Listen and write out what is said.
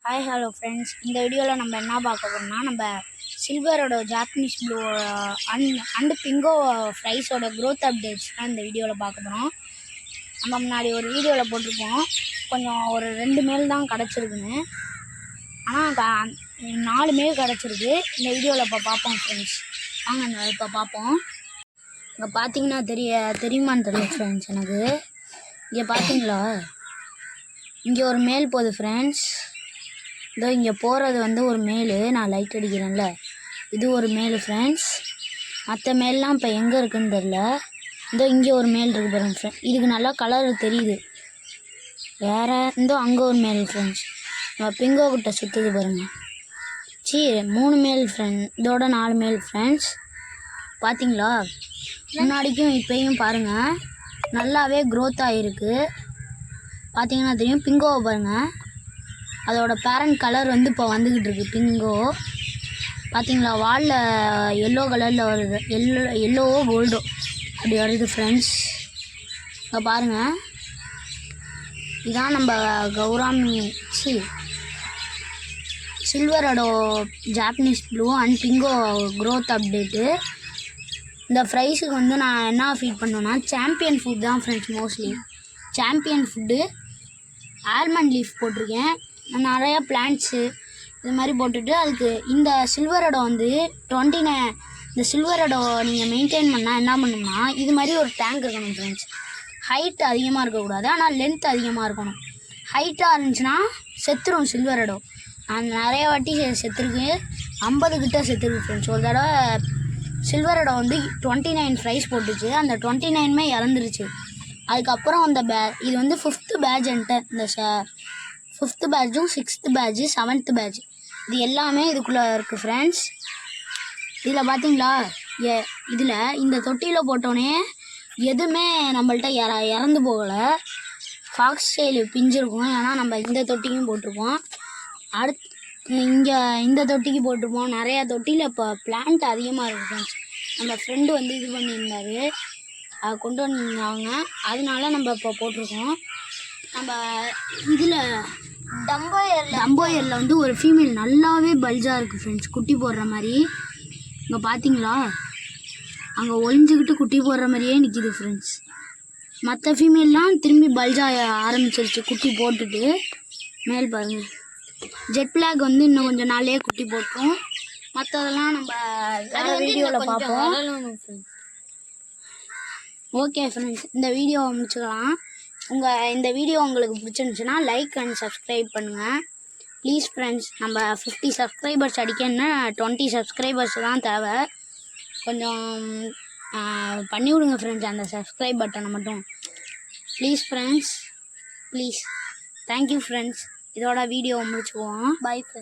Hi hello friends, இந்த வீடியோவில் நம்ம என்ன பார்க்க போகிறோம்னா, நம்ம சில்வரோட ஜாப்பனீஸ் ப்ளூ அண்டு பிங்கோ ஃப்ரைஸோட க்ரோத் அப்டேட்ஸ் தான் இந்த வீடியோவில் பார்க்க போகிறோம். நம்ம முன்னாடி ஒரு வீடியோவில் போட்டிருப்போம், கொஞ்சம் ஒரு 2 மேல் தான் கிடச்சிருக்குன்னு. ஆனால் 4 மேல் கிடச்சிருக்கு. இந்த வீடியோவில் இப்போ பார்ப்போம் ஃப்ரெண்ட்ஸ். வாங்க இப்போ பார்ப்போம். இங்கே பார்த்தீங்கன்னா தெரியுமான்னு தெரியல ஃப்ரெண்ட்ஸ் எனக்கு. இங்கே பார்த்தீங்களா, இங்கே ஒரு மேல் போகுது ஃப்ரெண்ட்ஸ். இதோ இங்கே போகிறது வந்து ஒரு மேலு, நான் லைட் அடிக்கிறேன்ல, இது ஒரு மேலு ஃப்ரெண்ட்ஸ். மற்ற மேல்லாம் இப்போ எங்கே இருக்குதுன்னு தெரில. இதோ இங்கே ஒரு மேல் இருக்குது பாருங்க ஃப்ரெண்ட்ஸ். இதுக்கு நல்லா கலர் தெரியுது. வேறு இதோ அங்கே ஒரு மேல் ஃப்ரெண்ட்ஸ். நம்ம பிங்கோ கிட்ட சுற்றுது பாருங்க. 3 மேல் ஃப்ரெண்ட், இதோட 4 மேல் ஃப்ரெண்ட்ஸ். பார்த்தீங்களா, முன்னாடிக்கும் இப்போயும் பாருங்கள் நல்லாவே க்ரோத் ஆகிருக்கு. பார்த்தீங்கன்னா தெரியும். பிங்கோவை பாருங்கள், அதோட பேரண்ட் கலர் வந்து இப்போ வந்துக்கிட்டு இருக்குது பிங்கோ. பார்த்தீங்களா, வாலில் எல்லோ கலரில் வருது, எல்லோவோ கோல்டோ அப்படி வருது ஃப்ரெண்ட்ஸ். இங்கே பாருங்கள், இதான் நம்ம கௌராமி சில்வரோட ஜாப்பனீஸ் ப்ளூ அண்ட் பிங்கோ க்ரோத் அப்டேட்டு. இந்த ஃப்ரைஸுக்கு வந்து நான் என்ன ஃபீட் பண்ணுவேன்னா, சாம்பியன் ஃபுட் தான் friends. Mostly champion food, almond leaf போட்டிருக்கேன், நிறையா பிளான்ட்ஸு இது மாதிரி போட்டுட்டு, அதுக்கு இந்த சில்வரோட வந்து 29 இந்த சில்வரோட நீங்கள் மெயின்டைன் பண்ணால் என்ன பண்ணணும்னா, இது மாதிரி ஒரு டேங்க் இருக்கணும் ஃப்ரெண்ட்ஸ். ஹைட் அதிகமாக இருக்கக்கூடாது, ஆனால் லென்த் அதிகமாக இருக்கணும். ஹைட்டாக இருந்துச்சுன்னா செத்துரும் சில்வரோட. நான் நிறைய வாட்டி செத்துருக்கு, 50 கிட்ட செத்துருக்கு ஃப்ரெண்ட்ஸ். ஒரு தடவை சில்வரோட வந்து 29 ஃப்ரைஸ் போட்டுச்சு, அந்த 29மே இறந்துருச்சு. அதுக்கப்புறம் அந்த இது வந்து 5th பேட்ச்ன்ட்டு, இந்த 5th பேட்சும் 6th batch 7th batch இது எல்லாமே இதுக்குள்ளே இருக்குது ஃப்ரெண்ட்ஸ். இதில் பார்த்தீங்களா, இதில் இந்த தொட்டியில் போட்டோன்னே எதுவுமே நம்மள்ட்ட இறந்து போகலை. ஃபாக்ஸ் டெயில் பிஞ்சிருக்கும், ஏன்னா நம்ம இந்த தொட்டிக்கும் போட்டிருப்போம். இங்கே இந்த தொட்டிக்கு போட்டிருப்போம். நிறையா தொட்டியில் இப்போ பிளான்ட் அதிகமாக இருக்குது ஃப்ரெண்ட்ஸ். நம்ம ஃப்ரெண்டு வந்து இது பண்ணியிருந்தார், அதை கொண்டு வந்தாங்க, அதனால நம்ம இப்போ போட்டிருக்கோம். நம்ம இதில் டம்போயரில் வந்து ஒரு ஃபீமேல் நல்லாவே பல்ஜாக இருக்குது ஃப்ரெண்ட்ஸ், குட்டி போடுற மாதிரி. இங்கே பார்த்தீங்களா, அங்கே ஒளிஞ்சிக்கிட்டு குட்டி போடுற மாதிரியே நிற்கிது ஃப்ரெண்ட்ஸ். மற்ற ஃபீமேல்லாம் திரும்பி பல்ஜாக ஆரம்பிச்சிருச்சு குட்டி போட்டுட்டு. மேல் பாருங்கள், ஜெட் பிளாக் வந்து இன்னும் கொஞ்சம் நாளே குட்டி போட்டோம். மற்றதெல்லாம் நம்ம வேறு வீடியோவில் பார்ப்போம். ஓகே ஃப்ரெண்ட்ஸ், இந்த வீடியோவை முடிச்சுக்கலாம். இந்த வீடியோ உங்களுக்கு பிடிச்சிருந்துச்சுன்னா லைக் அண்ட் சப்ஸ்கிரைப் பண்ணுங்கள் ப்ளீஸ் ஃப்ரெண்ட்ஸ். நம்ம 50 சப்ஸ்கிரைபர்ஸ் அடிக்கணுன்னா 20 சப்ஸ்கிரைபர்ஸ் தான் தேவை. கொஞ்சம் பண்ணி விடுங்க ஃப்ரெண்ட்ஸ், அந்த சப்ஸ்கிரைப் பட்டனை மட்டும் please friends, please. Thank you friends. இதோட வீடியோவை முடிச்சுக்குவோம். Bye friends.